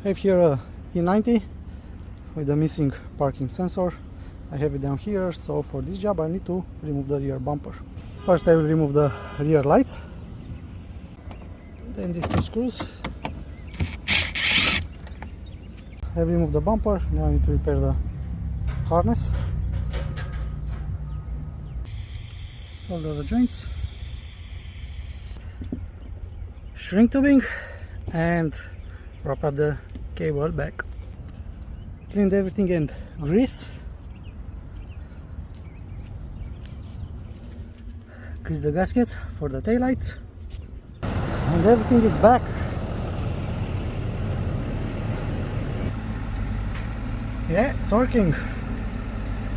I have here a e90 with a missing parking sensor. I have it down here, so for this job I need to remove the rear bumper. First I will remove the rear lights, then these two screws. I have removed the bumper, now I need to repair the harness. Solder the joints, shrink tubing, and wrap up the cable back. Cleaned everything and grease. Grease the gaskets for the taillights, and everything is back. Yeah, it's working.